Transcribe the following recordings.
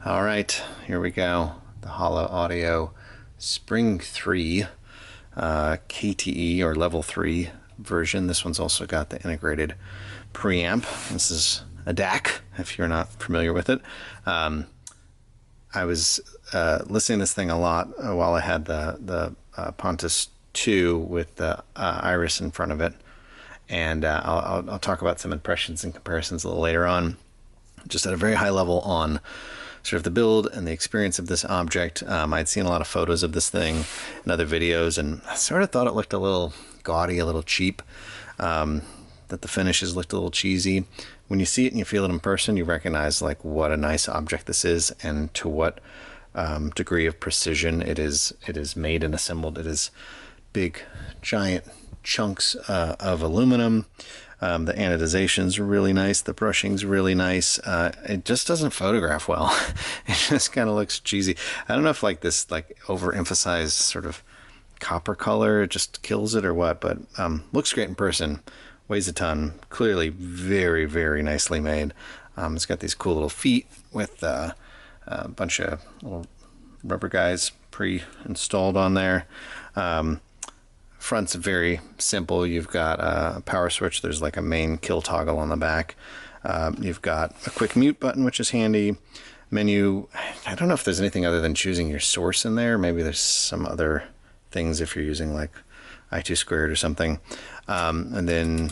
All right, here we go. The Holo Audio Spring 3 KTE or Level 3 version. This one's also got the integrated preamp. This is a DAC, if you're not familiar with it. I was listening to this thing a lot while I had the Pontus II with the Iris in front of it. And I'll talk about some impressions and comparisons a little later on. Just at a very high level on sort of the build and the experience of this object. I'd seen a lot of photos of this thing and other videos, and I sort of thought it looked a little gaudy, a little cheap, that the finishes looked a little cheesy. When you see it and you feel it in person, you recognize like what a nice object this is and to what degree of precision it is made and assembled. It is big, giant chunks of aluminum. The anodization's really nice. The brushing's really nice. It just doesn't photograph well. It just kind of looks cheesy. I don't know if like this like overemphasized sort of copper color just kills it or what, but looks great in person. Weighs a ton. Clearly very, very nicely made. It's got these cool little feet with a bunch of little rubber guys pre-installed on there. Front's very simple. You've got a power switch. There's like a main kill toggle on the back. You've got a quick mute button, which is handy. Menu, I don't know if there's anything other than choosing your source in there. Maybe there's some other things if you're using like I2 squared or something. And then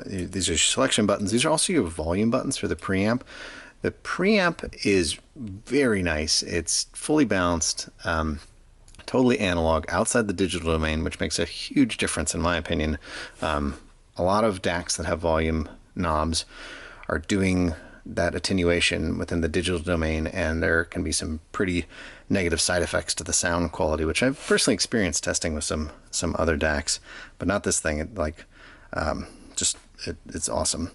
these are your selection buttons. These are also your volume buttons for the preamp. The preamp is very nice. It's fully balanced. Totally analog, outside the digital domain, which makes a huge difference in my opinion. A lot of DACs that have volume knobs are doing that attenuation within the digital domain, and there can be some pretty negative side effects to the sound quality, which I've personally experienced testing with some other DACs, but not this thing. It's awesome.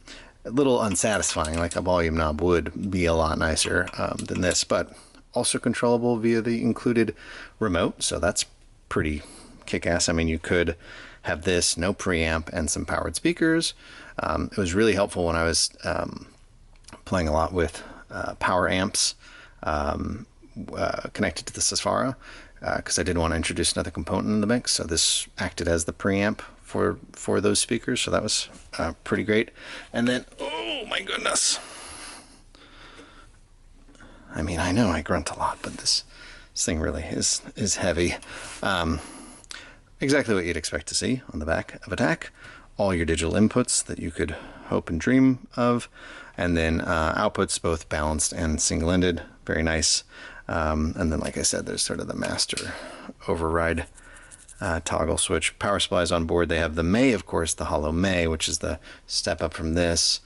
A little unsatisfying, like a volume knob would be a lot nicer than this, but also controllable via the included remote, so that's pretty kick-ass. I mean, you could have this, no preamp, and some powered speakers. It was really helpful when I was playing a lot with power amps connected to the Safara, because I didn't want to introduce another component in the mix, so this acted as the preamp for those speakers, so that was pretty great. And then, oh my goodness, I mean, I know I grunt a lot, but this thing really is heavy. Exactly what you'd expect to see on the back of a DAC. All your digital inputs that you could hope and dream of, and then outputs both balanced and single-ended. Very nice. And then, like I said, there's sort of the master override toggle switch. Power supplies on board. They have the May, of course, the Holo May, which is the step up from this.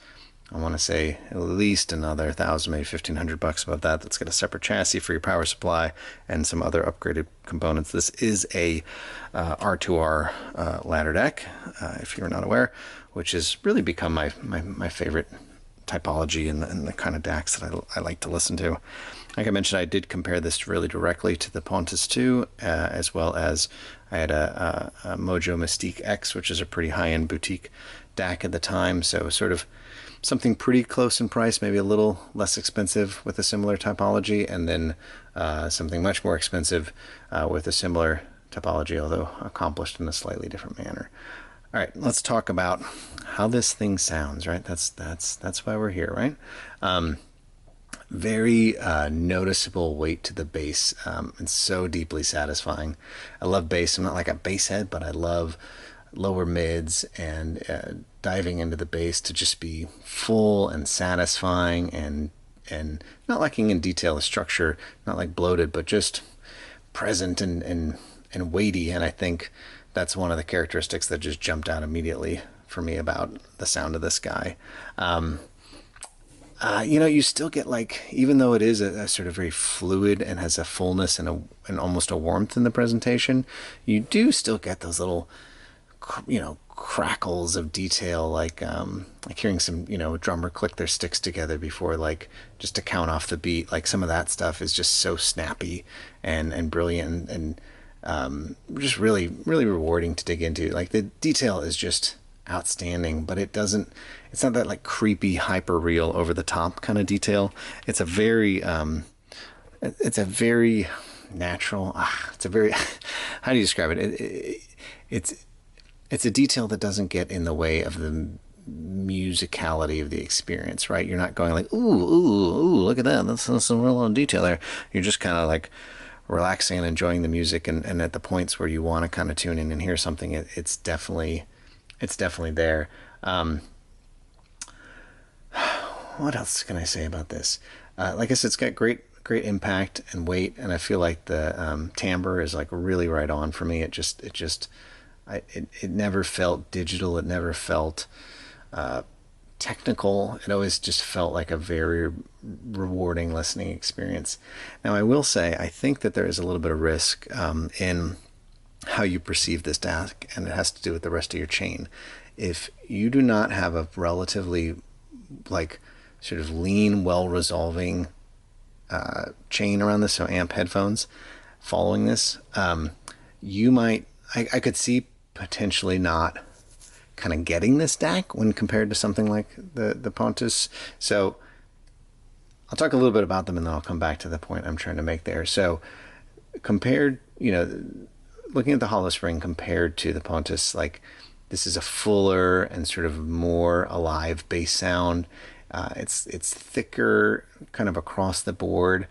I want to say at least another $1,000, maybe $1,500 above that. That's got a separate chassis for your power supply and some other upgraded components. This is a R2R ladder deck, if you're not aware, which has really become my favorite typology and the kind of DACs that I like to listen to. Like I mentioned, I did compare this really directly to the Pontus II, as well as I had a Mojo Mystique X, which is a pretty high-end boutique DAC at the time, so sort of something pretty close in price, maybe a little less expensive with a similar typology, and then something much more expensive with a similar typology, although accomplished in a slightly different manner. All right, let's talk about how this thing sounds, right? That's why we're here, right? Very noticeable weight to the bass, and so deeply satisfying. I love bass. I'm not like a bass head, but I love lower mids and diving into the bass to just be full and satisfying and not lacking in detail or structure, not like bloated, but just present and weighty. And I think that's one of the characteristics that just jumped out immediately for me about the sound of this guy. You still get, like, even though it is a sort of very fluid and has a fullness and almost a warmth in the presentation, you do still get those little, crackles of detail, like hearing some, drummer click their sticks together before, like, just to count off the beat. Like, some of that stuff is just so snappy and brilliant and just really, really rewarding to dig into. Like, the detail is just outstanding, but it's it's not that like creepy, hyper real, over the top kind of detail. It's a very it's a very natural. It's a very how do you describe it? It's a detail that doesn't get in the way of the musicality of the experience, right? You're not going like, ooh, ooh, ooh, look at that. That's some real detail there. You're just kind of like relaxing and enjoying the music, and at the points where you want to kind of tune in and hear something, it's definitely there. What else can I say about this? Like I said, it's got great impact and weight, and I feel like the timbre is like really right on for me. It never felt digital. It never felt technical. It always just felt like a very rewarding listening experience. Now, I will say, I think that there is a little bit of risk in how you perceive this DAC, and it has to do with the rest of your chain. If you do not have a relatively like sort of lean, well-resolving chain around this, so amp headphones following this, you might, I could see potentially not kind of getting this DAC when compared to something like the Pontus. So I'll talk a little bit about them, and then I'll come back to the point I'm trying to make there. So compared, looking at the Holo Spring compared to the Pontus, like this is a fuller and sort of more alive bass sound. It's thicker kind of across the board.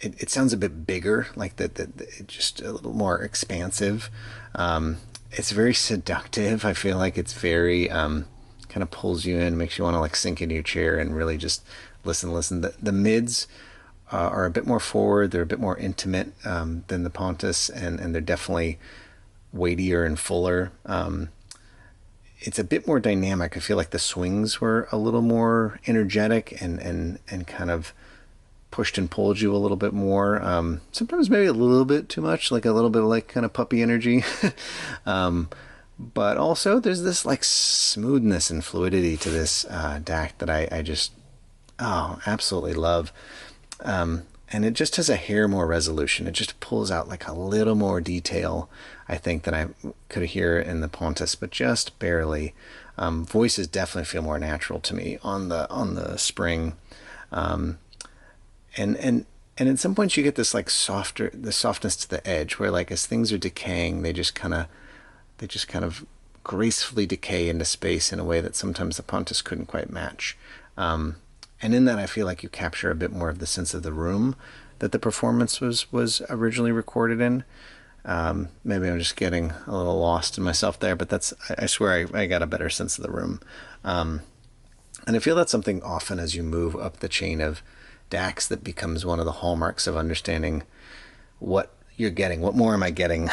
It sounds a bit bigger, like just a little more expansive. It's very seductive. I feel like it's very kind of pulls you in, makes you want to like sink into your chair and really just listen. The mids are a bit more forward. They're a bit more intimate than the Pontus, and they're definitely weightier and fuller. It's a bit more dynamic. I feel like the swings were a little more energetic and kind of pushed and pulled you a little bit more. Sometimes maybe a little bit too much, like a little bit of like kind of puppy energy. But also there's this like smoothness and fluidity to this DAC that I just absolutely love. And it just has a hair more resolution. It just pulls out like a little more detail, I think, than I could hear in the Pontus, but just barely. Voices definitely feel more natural to me on the Spring. And at some points you get this like the softness to the edge, where like as things are decaying, they just kind of gracefully decay into space in a way that sometimes the Pontus couldn't quite match. And in that, I feel like you capture a bit more of the sense of the room that the performance was originally recorded in. Maybe I'm just getting a little lost in myself there, but I swear I got a better sense of the room. And I feel that's something often as you move up the chain of DACs that becomes one of the hallmarks of understanding what you're getting. What more am I getting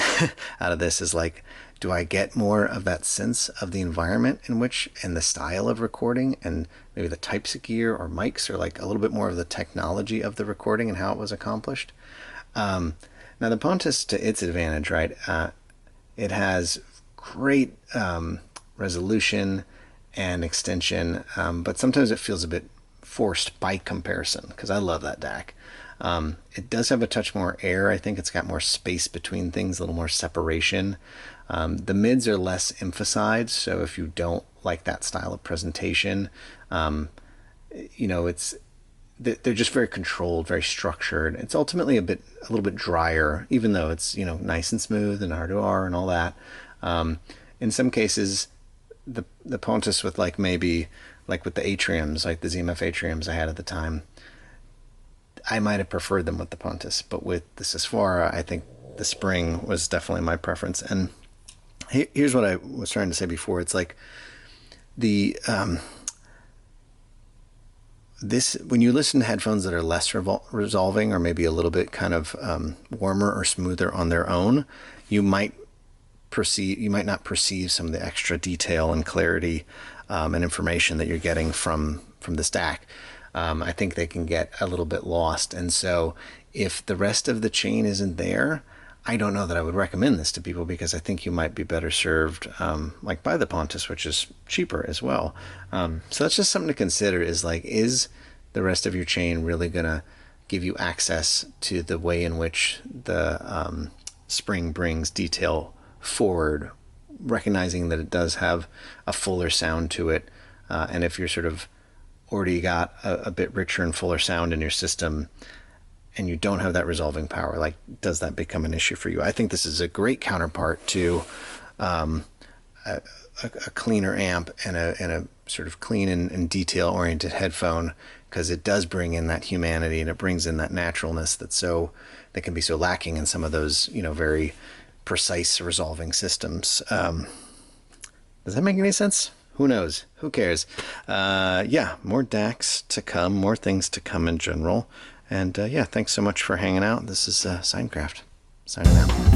out of this is like, do I get more of that sense of the environment in which, and the style of recording, and maybe the types of gear or mics, or like a little bit more of the technology of the recording and how it was accomplished? Now the Pontus, to its advantage, right? It has great resolution and extension, but sometimes it feels a bit forced by comparison, because I love that DAC. It does have a touch more air. I think it's got more space between things, a little more separation. The mids are less emphasized, so if you don't like that style of presentation, it's they're just very controlled, very structured. It's ultimately a little bit drier, even though it's nice and smooth and R2R and all that. In some cases, the Pontus with like maybe like with the atriums, like the ZMF atriums I had at the time, I might have preferred them with the Pontus, but with the Sesfara, I think the Spring was definitely my preference. And here's what I was trying to say before. It's like the when you listen to headphones that are less resolving, or maybe a little bit kind of warmer or smoother on their own, you might not perceive some of the extra detail and clarity and information that you're getting from this DAC. I think they can get a little bit lost. And so if the rest of the chain isn't there, I don't know that I would recommend this to people, because I think you might be better served like by the Pontus, which is cheaper as well. So that's just something to consider, is like, is the rest of your chain really going to give you access to the way in which the Spring brings detail forward recognizing that it does have a fuller sound to it. And if you're sort of already got a bit richer and fuller sound in your system and you don't have that resolving power, like, does that become an issue for you? I think this is a great counterpart to a cleaner amp and a sort of clean and detail oriented headphone, because it does bring in that humanity and it brings in that naturalness that can be so lacking in some of those, very precise resolving systems. Does that make any sense? Who knows? Who cares? Yeah, more DACs to come, more things to come in general. And yeah, thanks so much for hanging out. This is Signcraft, signing out.